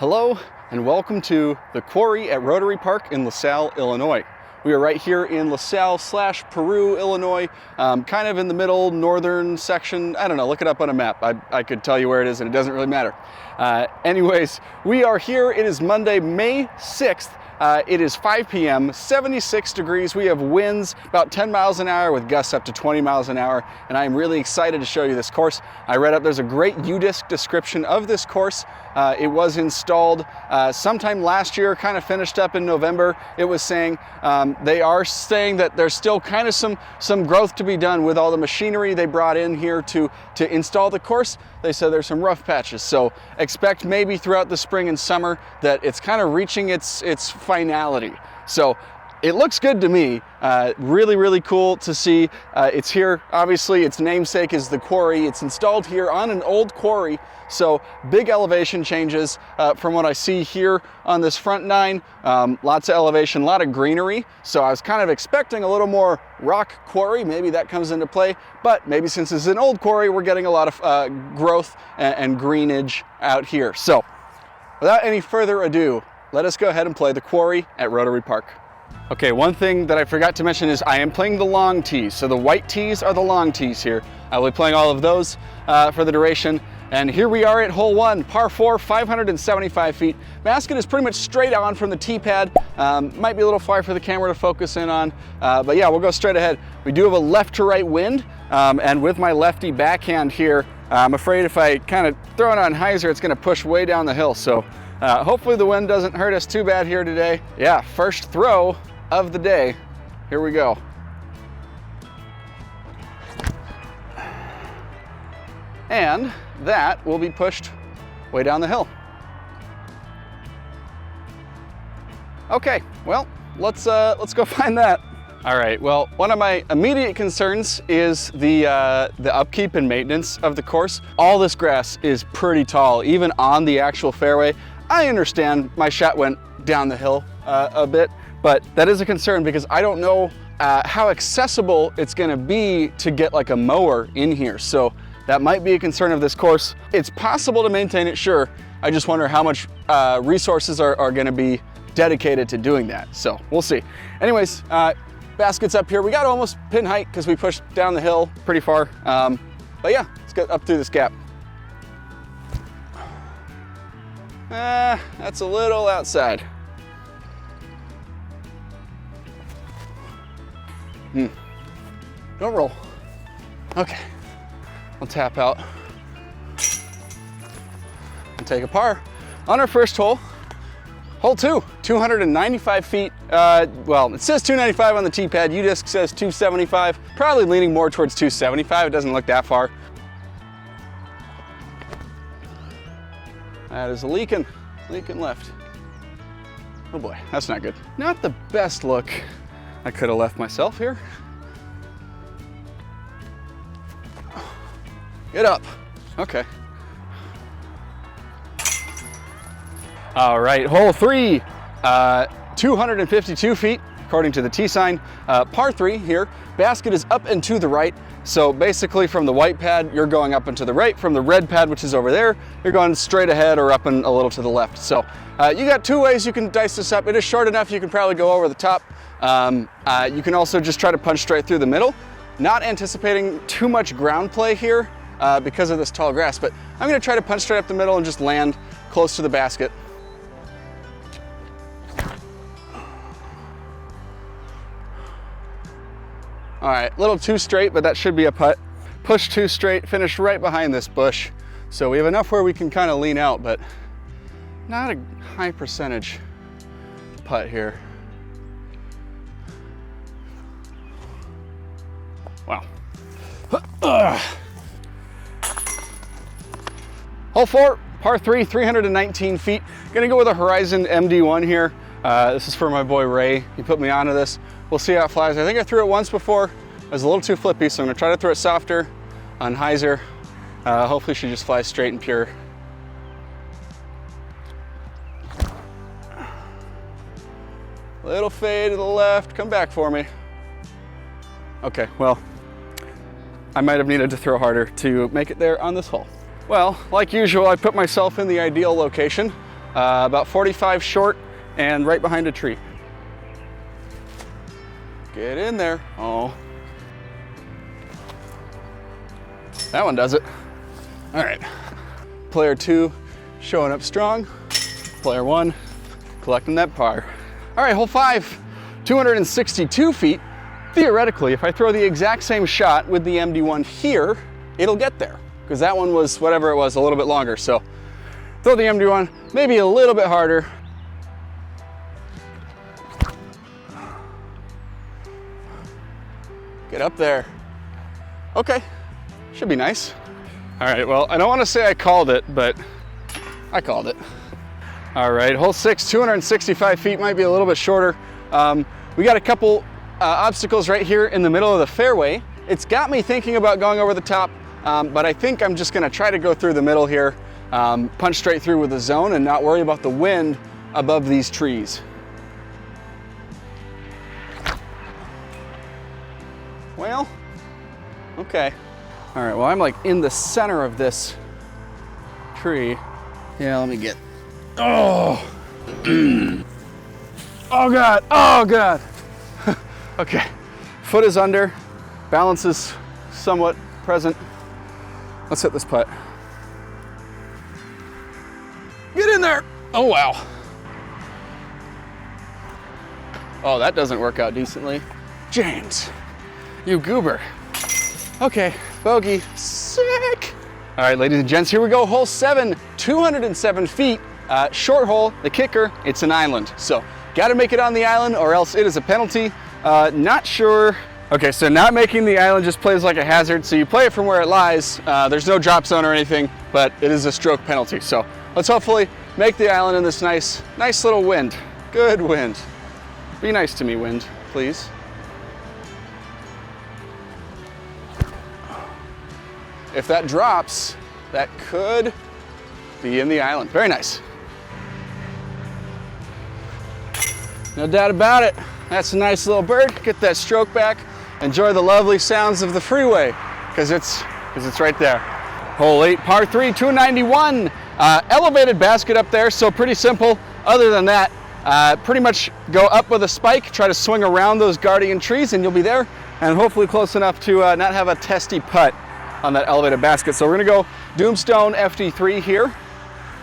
Hello and welcome to the Quarry at Rotary Park in LaSalle, Illinois. We are right here in LaSalle/Peru, Illinois, kind of in the middle northern section. I don't know, look it up on a map. I could tell you where it is and it doesn't really matter. Anyways, we are here. It is Monday, May 6th. It is 5 p.m., 76 degrees. We have winds about 10 miles an hour with gusts up to 20 miles an hour, and I am really excited to show you this course. I read up there's a great UDisc description of this course. It was installed sometime last year, kind of finished up in November. It was saying, they are saying that there's still kind of some growth to be done with all the machinery they brought in here to install the course. They said there's some rough patches, so expect maybe throughout the spring and summer that it's kind of reaching its finality. So it looks good to me. Really, really cool to see. It's here, obviously, its namesake is the Quarry. It's installed here on an old quarry, so big elevation changes from what I see here on this front nine. Lots of elevation, a lot of greenery, so I was kind of expecting a little more rock quarry. Maybe that comes into play, but maybe since it's an old quarry, we're getting a lot of growth and greenage out here. So without any further ado, let us go ahead and play the Quarry at Rotary Park. Okay, one thing that I forgot to mention is I am playing the long tees. So the white tees are the long tees here. I will be playing all of those for the duration. And here we are at hole one, par 4, 575 feet. Basket is pretty much straight on from the tee pad. Might be a little far for the camera to focus in on, but yeah, we'll go straight ahead. We do have a left to right wind, and with my lefty backhand here, I'm afraid if I kind of throw it on hyzer, it's gonna push way down the hill. So hopefully the wind doesn't hurt us too bad here today. Yeah, first throw of the day. Here we go. And that will be pushed way down the hill. Okay, well, let's go find that. All right, well, one of my immediate concerns is the upkeep and maintenance of the course. All this grass is pretty tall, even on the actual fairway. I understand my shot went down the hill a bit, but that is a concern because I don't know how accessible it's gonna be to get like a mower in here. So that might be a concern of this course. It's possible to maintain it, sure. I just wonder how much resources are gonna be dedicated to doing that. So we'll see. Anyways, basket's up here. We got almost pin height because we pushed down the hill pretty far. But yeah, let's get up through this gap. That's a little outside. Don't roll. Okay, we'll tap out and take a par on our first hole. Hole 2, 295 feet. Well, it says 295 on the tee pad. UDisc says 275. Probably leaning more towards 275. It doesn't look that far. That is leaking left. Oh boy, that's not good. Not the best look I could have left myself here. Get up. Okay. All right, hole 3, 252 feet, according to the tee sign. Par 3 here. Basket is up and to the right. So basically from the white pad, you're going up and to the right. From the red pad, which is over there, you're going straight ahead or up and a little to the left. So you got two ways you can dice this up. It is short enough you can probably go over the top. You can also just try to punch straight through the middle. Not anticipating too much ground play here because of this tall grass, but I'm gonna try to punch straight up the middle and just land close to the basket. All right, a little too straight, but that should be a putt. Push too straight, finished right behind this bush. So we have enough where we can kind of lean out, but not a high percentage putt here. Wow. Hole 4, par 3, 319 feet. Gonna go with a Horizon MD1 here. This is for my boy Ray. He put me onto this. We'll see how it flies. I think I threw it once before. It was a little too flippy, so I'm gonna try to throw it softer on hyzer. Hopefully she just flies straight and pure. Little fade to the left, come back for me. Okay, well, I might have needed to throw harder to make it there on this hole. Well, like usual, I put myself in the ideal location. about 45 short and right behind a tree. Get in there. Oh. That one does it. All right. Player 2 showing up strong. Player 1 collecting that par. All right, hole 5, 262 feet. Theoretically, if I throw the exact same shot with the MD1 here, it'll get there, because that one was, whatever it was, a little bit longer. So throw the MD1, maybe a little bit harder. Get up there. Okay, should be nice. All right, well, I don't want to say I called it, but I called it. All right, hole 6, 265 feet, might be a little bit shorter. We got a couple obstacles right here in the middle of the fairway. It's got me thinking about going over the top, but I think I'm just gonna try to go through the middle here, punch straight through with the zone and not worry about the wind above these trees. Well, okay. All right, well, I'm like in the center of this tree. Yeah, let me get, oh. Oh God, oh God. Okay, foot is under, balance is somewhat present. Let's hit this putt. Get in there. Oh, wow. Oh, that doesn't work out decently. James, you goober. Okay, bogey, sick. All right, ladies and gents, here we go. Hole 7, 207 feet. Short hole, the kicker, it's an island. So gotta make it on the island or else it is a penalty. Not sure. Okay, so not making the island just plays like a hazard. So you play it from where it lies. There's no drop zone or anything, but it is a stroke penalty. So let's hopefully make the island in this nice little wind. Good wind. Be nice to me, wind, please. If that drops, that could be in the island. Very nice. No doubt about it. That's a nice little bird. Get that stroke back. Enjoy the lovely sounds of the freeway, because it's right there. Hole 8, par 3, 291. Elevated basket up there, so pretty simple. Other than that, pretty much go up with a spike, try to swing around those guardian trees, and you'll be there, and hopefully close enough to not have a testy putt on that elevated basket. So we're gonna go Doomstone FD3 here.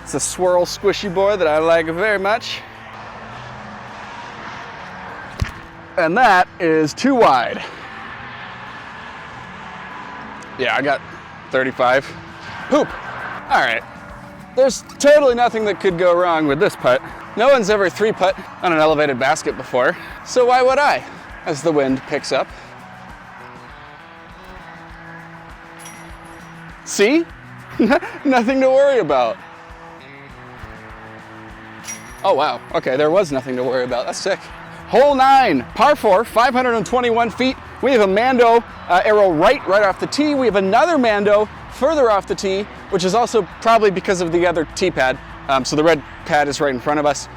It's a swirl squishy boy that I like very much. And that is too wide. Yeah, I got 35. Hoop. All right. There's totally nothing that could go wrong with this putt. No one's ever 3-putt on an elevated basket before, so why would I? As the wind picks up. See? Nothing to worry about. Oh wow, okay, there was nothing to worry about. That's sick. Hole 9, par 4, 521 feet. We have a Mando arrow right off the tee. We have another Mando further off the tee, which is also probably because of the other tee pad. So the red pad is right in front of us.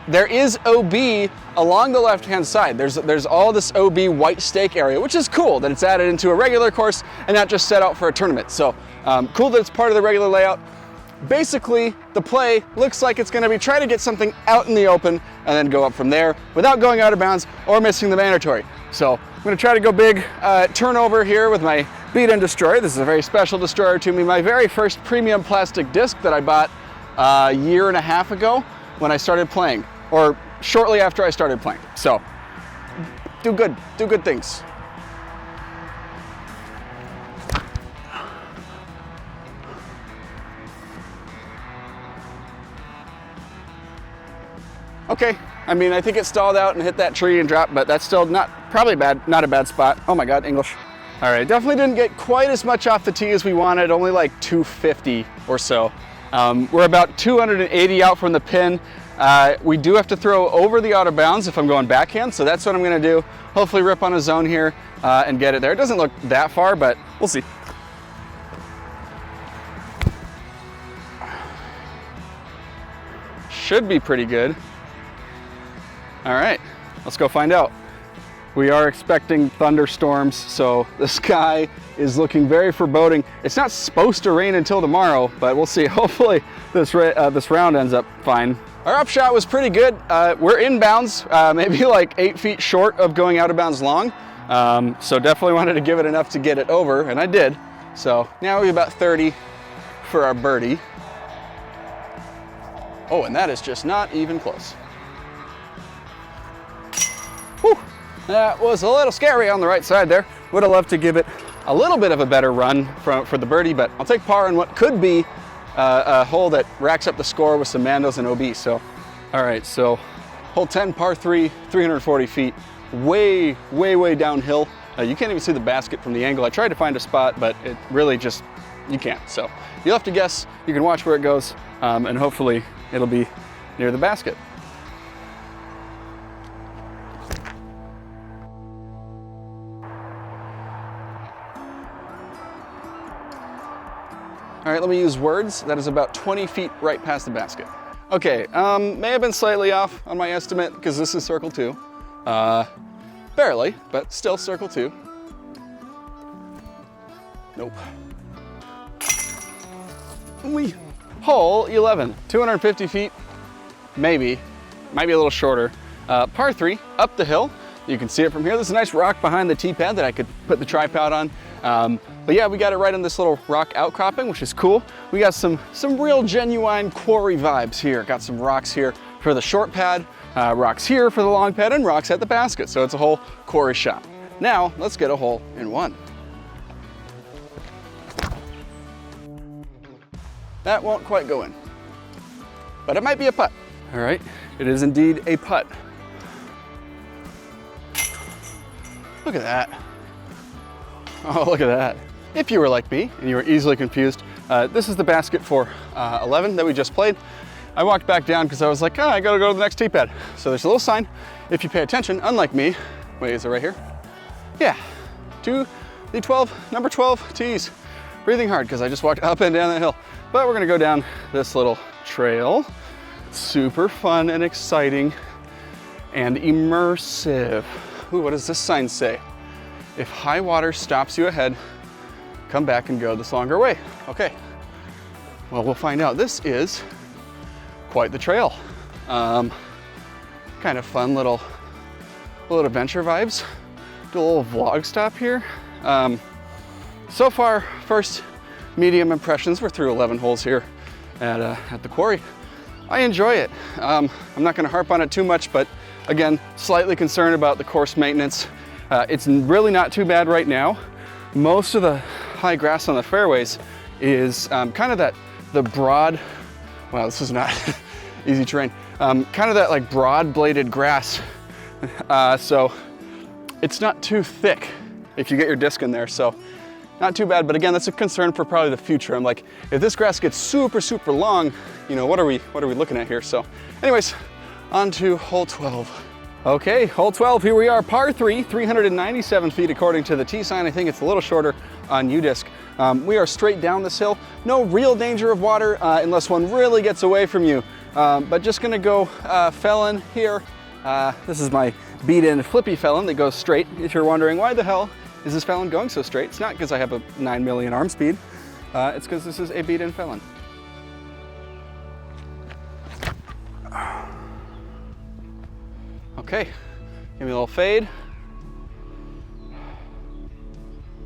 There is OB along the left-hand side. There's all this OB white stake area, which is cool that it's added into a regular course and not just set out for a tournament. So cool that it's part of the regular layout. Basically, the play looks like it's gonna be try to get something out in the open and then go up from there without going out of bounds or missing the mandatory. So I'm gonna try to go big turnover here with my Beat and Destroy. This is a very special destroyer to me. My very first premium plastic disc that I bought a year and a half ago when I started playing, or shortly after I started playing. So do good things. Okay, I mean, I think it stalled out and hit that tree and dropped, but that's still not a bad spot. Oh my God, English. All right, definitely didn't get quite as much off the tee as we wanted, only like 250 or so. We're about 280 out from the pin. We do have to throw over the out of bounds if I'm going backhand, so that's what I'm gonna do. Hopefully rip on a zone here and get it there. It doesn't look that far, but we'll see. Should be pretty good. All right, let's go find out. We are expecting thunderstorms, so the sky is looking very foreboding. It's not supposed to rain until tomorrow, but we'll see. Hopefully this round ends up fine. Our upshot was pretty good. We're inbounds, maybe like 8 feet short of going out of bounds long. So definitely wanted to give it enough to get it over, and I did. So now we're about 30 for our birdie. Oh, and that is just not even close. Whew. That was a little scary on the right side there. Would have loved to give it a little bit of a better run for the birdie, but I'll take par in what could be a hole that racks up the score with some Mandos and OB. So, all right, so hole 10, par 3, 340 feet, way downhill. You can't even see the basket from the angle. I tried to find a spot, but it really just, you can't. So you'll have to guess. You can watch where it goes, and hopefully it'll be near the basket. All right, let me use words. That is about 20 feet right past the basket. Okay, may have been slightly off on my estimate because this is circle 2. Barely, but still circle 2. Nope. Hole 11, 250 feet, maybe, might be a little shorter. Par 3, up the hill. You can see it from here. There's a nice rock behind the tee pad that I could put the tripod on. But yeah, we got it right on this little rock outcropping, which is cool. We got some real genuine quarry vibes here. Got some rocks here for the short pad, rocks here for the long pad, and rocks at the basket. So it's a whole quarry shop. Now, let's get a hole in 1. That won't quite go in, but it might be a putt. All right, it is indeed a putt. Look at that. Oh, look at that. If you were like me and you were easily confused, this is the basket for 11 that we just played. I walked back down because I was like, oh, I gotta go to the next tee pad. So there's a little sign. If you pay attention, unlike me, wait, is it right here? Yeah, to the number 12 tees. Breathing hard because I just walked up and down that hill. But we're gonna go down this little trail. Super fun and exciting and immersive. Ooh, what does this sign say? If high water stops you ahead, come back and go this longer way. Okay, well, we'll find out. This is quite the trail. Kind of fun little adventure vibes. Do a little vlog stop here. So far, first medium impressions. We're through 11 holes here at the Quarry. I enjoy it. I'm not gonna harp on it too much, but again, slightly concerned about the course maintenance. It's really not too bad right now. Most of the high grass on the fairways is kind of the broad, wow, this is not easy terrain, kind of that like broad bladed grass. So it's not too thick if you get your disc in there, so not too bad. But again, that's a concern for probably the future. I'm like, if this grass gets super long, you know, what are we looking at here? So anyways, on to hole 12. Okay, hole 12, here we are, par 3, 397 feet according to the tee sign. I think it's a little shorter on U-disc. We are straight down this hill. No real danger of water unless one really gets away from you. But just gonna go felon here. This is my beat-in flippy felon that goes straight. If you're wondering why the hell is this felon going so straight, it's not because I have a 9 million arm speed. It's because this is a beat-in felon. Okay, give me a little fade.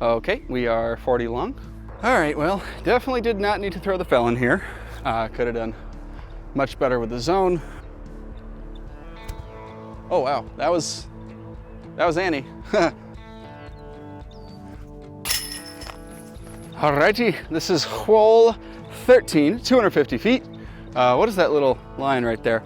Okay, we are 40 long. All right, well, definitely did not need to throw the felon here. Could have done much better with the zone. Oh wow, that was Annie. Alrighty, this is hole 13, 250 feet. What is that little line right there?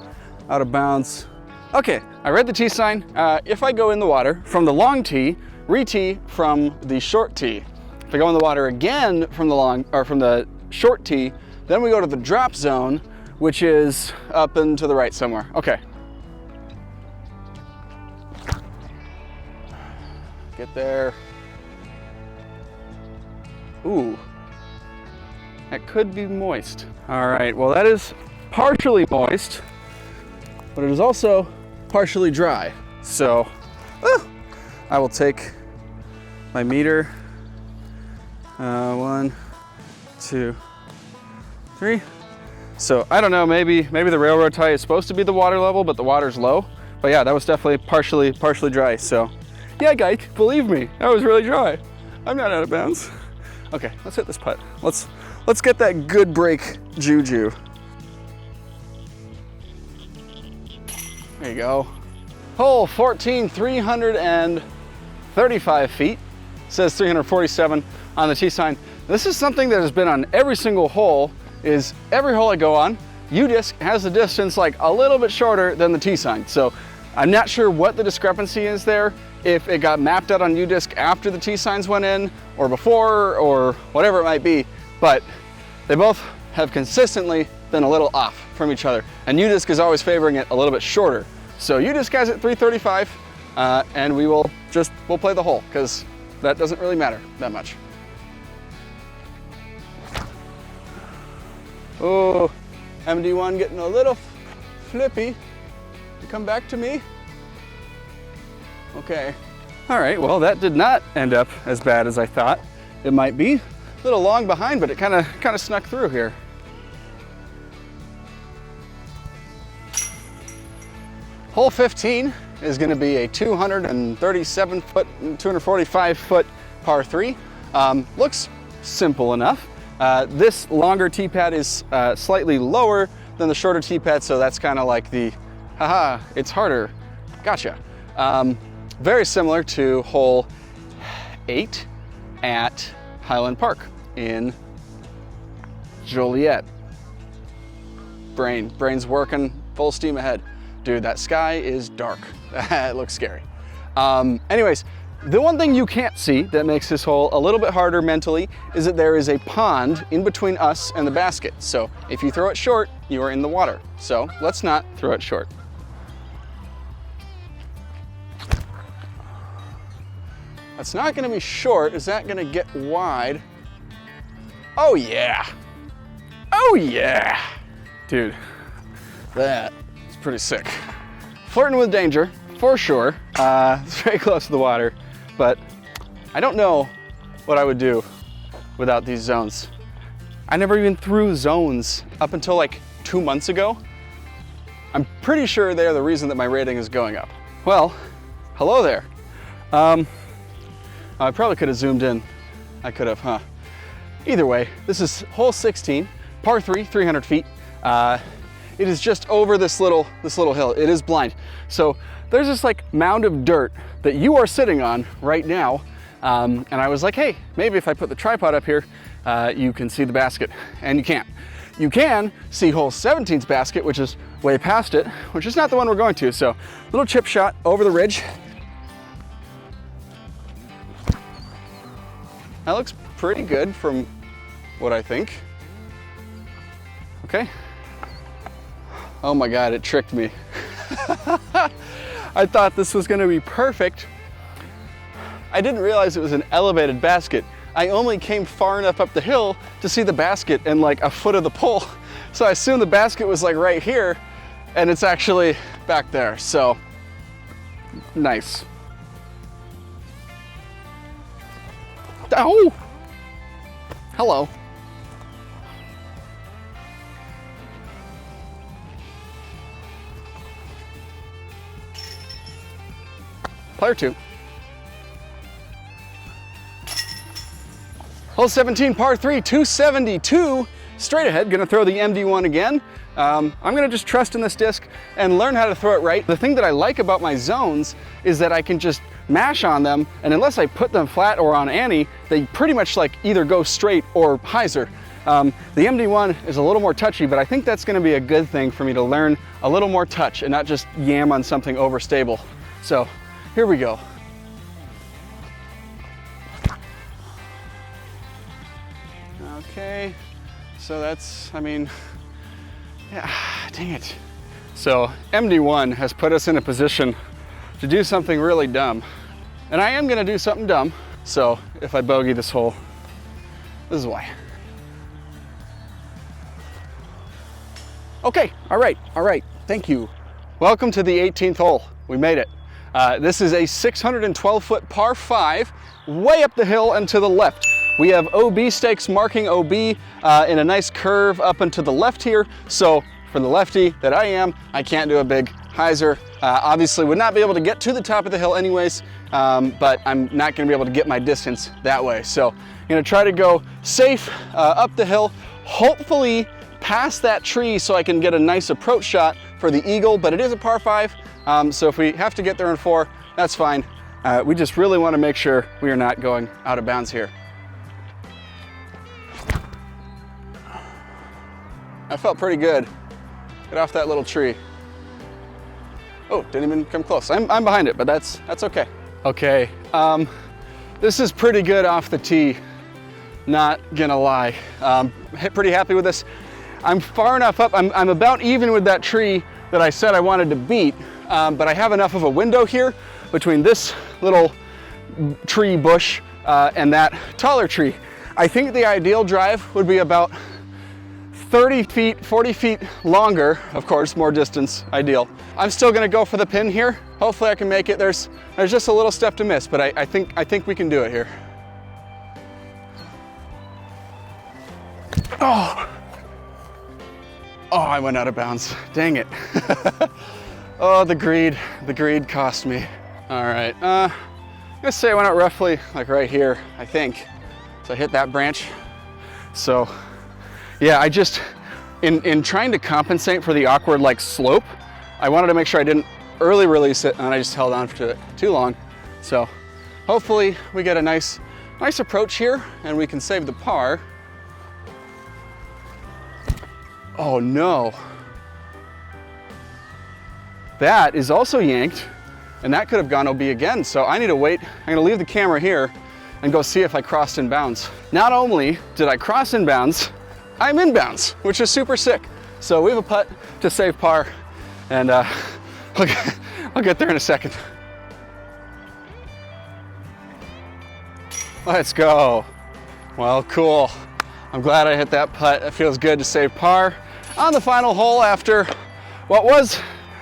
Out of bounds. Okay, I read the tee sign. If I go in the water from the long tee, re-tee from the short tee. If I go in the water again from the short tee, then we go to the drop zone, which is up and to the right somewhere. Okay. Get there. Ooh, that could be moist. All right, well, that is partially moist, but it is also partially dry. So, I will take my meter. 1, 2, 3. So I don't know, maybe the railroad tie is supposed to be the water level, but the water's low. But yeah, that was definitely partially dry. So yeah, guys, believe me, that was really dry. I'm not out of bounds. Okay, let's hit this putt. Let's get that good break juju. There you go. Hole 14, 335 feet. It says 347 on the tee sign. This is something that has been on every single hole. Is every hole I go on, U-disc has the distance like a little bit shorter than the tee sign. So I'm not sure what the discrepancy is there, if it got mapped out on U-disc after the tee signs went in or before or whatever it might be, but they both have consistently been a little off from each other. And U-disc is always favoring it a little bit shorter. So U-disc has it 335 and we'll play the hole because that doesn't really matter that much. Oh, MD1 getting a little flippy. You come back to me? Okay. All right, well, that did not end up as bad as I thought it might be. A little long behind, but it kind of snuck through here. Hole 15 is going to be a 237 foot, 245 foot par 3. Looks simple enough. This longer tee pad is slightly lower than the shorter tee pad, so that's kind of like the, haha, it's harder, gotcha. Very similar to hole 8 at Highland Park in Joliet. Brain's working full steam ahead. Dude, that sky is dark. It looks scary. Anyways, the one thing you can't see that makes this hole a little bit harder mentally is that there is a pond in between us and the basket. So if you throw it short, you are in the water. So let's not throw it short. That's not gonna be short. Is that gonna get wide? Oh yeah. Oh yeah. Dude, that is pretty sick. Flirting with danger, for sure. It's very close to the water, but I don't know what I would do without these zones. I never even threw zones up until like 2 months ago. I'm pretty sure they're the reason that my rating is going up. Well, hello there. I probably could have zoomed in. I could have, huh? Either way, this is hole 16, par 3, 300 feet. It is just over this little hill. It is blind. So there's this like mound of dirt that you are sitting on right now. And I was like, hey, maybe if I put the tripod up here, you can see the basket. And you can't. You can see hole 17's basket, which is way past it, which is not the one we're going to. So little chip shot over the ridge. That looks pretty good from what I think. Okay. Oh my God, it tricked me. I thought this was gonna be perfect. I didn't realize it was an elevated basket. I only came far enough up the hill to see the basket and like a foot of the pole. So I assumed the basket was like right here and it's actually back there. So nice. Oh, hello. Player 2. Hole 17, par 3, 272. Straight ahead, gonna throw the MD1 again. I'm gonna just trust in this disc and learn how to throw it right. The thing that I like about my zones is that I can just mash on them, and unless I put them flat or on Annie, they pretty much like either go straight or hyzer. The MD1 is a little more touchy, but I think that's gonna be a good thing for me to learn a little more touch and not just yam on something overstable. So here we go. Okay, so that's, I mean, yeah, dang it. So MD1 has put us in a position to do something really dumb. And I am gonna do something dumb. So if I bogey this hole, this is why. Okay, all right, thank you. Welcome to the 18th hole, we made it. This is a 612-foot par 5, way up the hill and to the left. We have OB stakes marking OB in a nice curve up and to the left here. So for the lefty that I am, I can't do a big hyzer. Obviously would not be able to get to the top of the hill anyways, but I'm not gonna be able to get my distance that way. So I'm gonna try to go safe up the hill, hopefully past that tree so I can get a nice approach shot for the eagle, but it is a par 5. So if we have to get there in 4, that's fine. We just really wanna make sure we are not going out of bounds here. That felt pretty good. Get off that little tree. Oh, didn't even come close. I'm behind it, but that's okay. Okay, this is pretty good off the tee, not gonna lie. Pretty happy with this. I'm far enough up, I'm about even with that tree that I said I wanted to beat, but I have enough of a window here between this little tree bush and that taller tree. I think the ideal drive would be about 30 feet, 40 feet longer, of course, more distance, ideal. I'm still gonna go for the pin here. Hopefully I can make it. There's just a little step to miss, but I think we can do it here. Oh, I went out of bounds, dang it. Oh, the greed cost me. All right, I'm gonna say I went out roughly like right here, I think. So I hit that branch. So yeah, I just, in trying to compensate for the awkward like slope, I wanted to make sure I didn't early release it and I just held on to it too long. So hopefully we get a nice approach here and we can save the par. Oh no. That is also yanked and that could have gone OB again. So I need to wait. I'm gonna leave the camera here and go see if I crossed in bounds. Not only did I cross in bounds, I'm in bounds, which is super sick. So we have a putt to save par, and I'll get there in a second. Let's go. Well, cool. I'm glad I hit that putt. It feels good to save par on the final hole after what was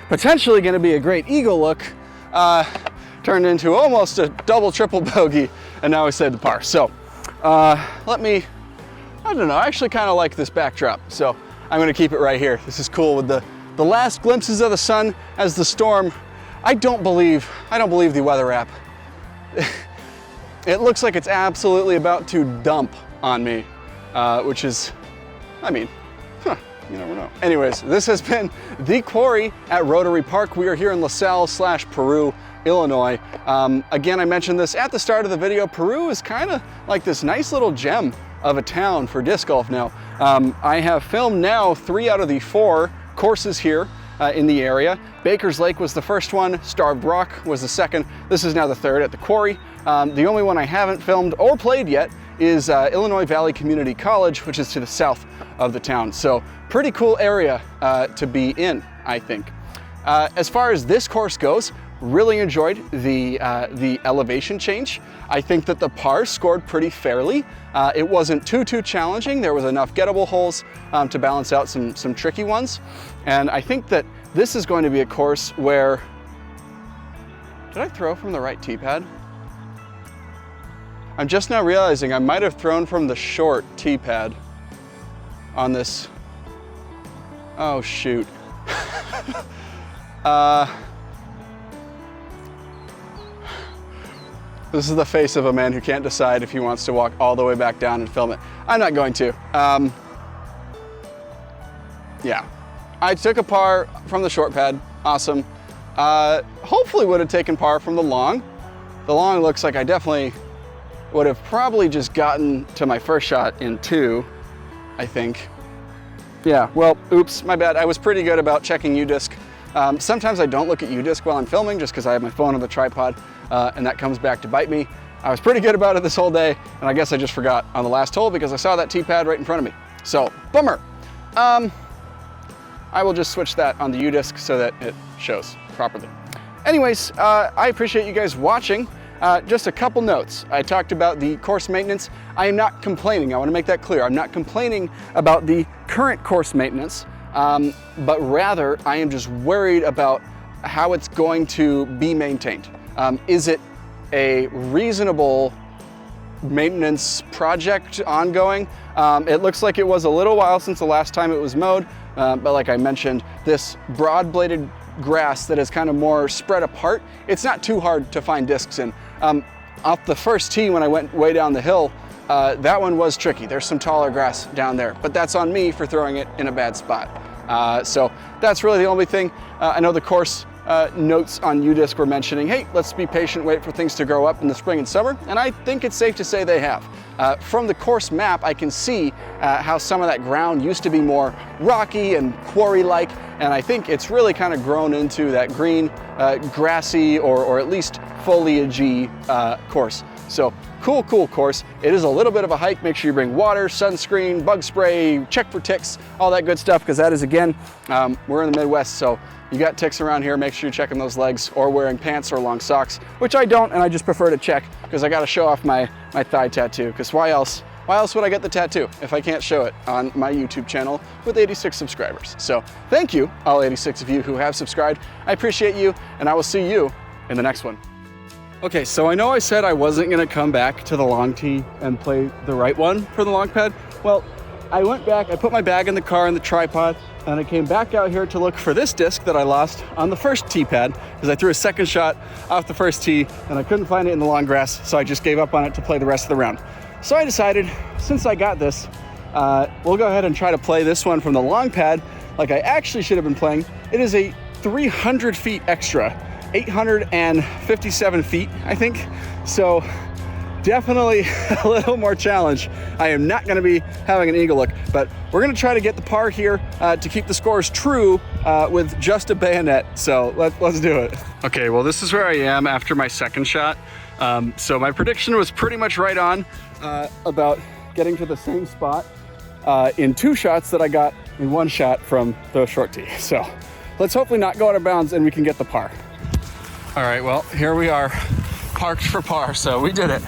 potentially gonna be a great eagle look, turned into almost a double, triple bogey, and now we saved the par. So I don't know, I actually kind of like this backdrop, so I'm gonna keep it right here. This is cool with the last glimpses of the sun as the storm. I don't believe the weather app. It looks like it's absolutely about to dump on me, which is, I mean, you never know. Anyways, this has been the Quarry at Rotary Park. We are here in LaSalle/Peru, Illinois. Again, I mentioned this at the start of the video. Peru is kind of like this nice little gem of a town for disc golf now. I have filmed now 3 out of the 4 courses here in the area. Baker's Lake was the first one, Starved Rock was the second. This is now the 3rd at the Quarry. The only one I haven't filmed or played yet is Illinois Valley Community College, which is to the south of the town. So pretty cool area to be in, I think. As far as this course goes, really enjoyed the elevation change. I think that the par scored pretty fairly. It wasn't too challenging. There was enough gettable holes to balance out some tricky ones. And I think that this is going to be a course where, did I throw from the right tee pad? I'm just now realizing I might have thrown from the short tee pad on this. Oh shoot. This is the face of a man who can't decide if he wants to walk all the way back down and film it. I'm not going to. Yeah, I took a par from the short pad, awesome. Hopefully would have taken par from the long. The long looks like I definitely would have probably just gotten to my first shot in 2, I think. Yeah, well, oops, my bad. I was pretty good about checking U-disc. Sometimes I don't look at U-disc while I'm filming just because I have my phone on the tripod and that comes back to bite me. I was pretty good about it this whole day, and I guess I just forgot on the last hole because I saw that tee pad right in front of me. So, bummer. I will just switch that on the U-disc so that it shows properly. Anyways, I appreciate you guys watching. Just a couple notes. I talked about the course maintenance. I am not complaining. I want to make that clear. I'm not complaining about the current course maintenance, but rather I am just worried about how it's going to be maintained. Is it a reasonable maintenance project ongoing? It looks like it was a little while since the last time it was mowed, but like I mentioned, this broad-bladed grass that is kind of more spread apart, it's not too hard to find discs in. Off the first tee when I went way down the hill, that one was tricky. There's some taller grass down there, but that's on me for throwing it in a bad spot. So that's really the only thing. I know the course notes on UDisc were mentioning, hey, let's be patient, wait for things to grow up in the spring and summer, and I think it's safe to say they have. From the course map, I can see how some of that ground used to be more rocky and quarry-like, and I think it's really kind of grown into that green, grassy, or at least foliagey course. So cool course. It is a little bit of a hike. Make sure you bring water, sunscreen, bug spray, check for ticks, all that good stuff, because that is, again, we're in the Midwest, so you got ticks around here. Make sure you're checking those legs or wearing pants or long socks, which I don't, and I just prefer to check because I got to show off my thigh tattoo, because why else would I get the tattoo if I can't show it on my YouTube channel with 86 subscribers? So thank you, all 86 of you who have subscribed. I appreciate you, and I will see you in the next one. Okay, so I know I said I wasn't gonna come back to the long tee and play the right one for the long pad. Well, I went back, I put my bag in the car and the tripod, and I came back out here to look for this disc that I lost on the first tee pad, because I threw a second shot off the first tee and I couldn't find it in the long grass, so I just gave up on it to play the rest of the round. So I decided, since I got this, we'll go ahead and try to play this one from the long pad like I actually should have been playing. It is a 300 feet extra, 857 feet, I think. So definitely a little more challenge. I am not gonna be having an eagle look, but we're gonna try to get the par here to keep the scores true with just a bayonet. So let's do it. Okay, well, this is where I am after my second shot. So my prediction was pretty much right on about getting to the same spot in 2 shots that I got in 1 shot from the short tee. So let's hopefully not go out of bounds and we can get the par. All right, well, here we are, parked for par, so we did it.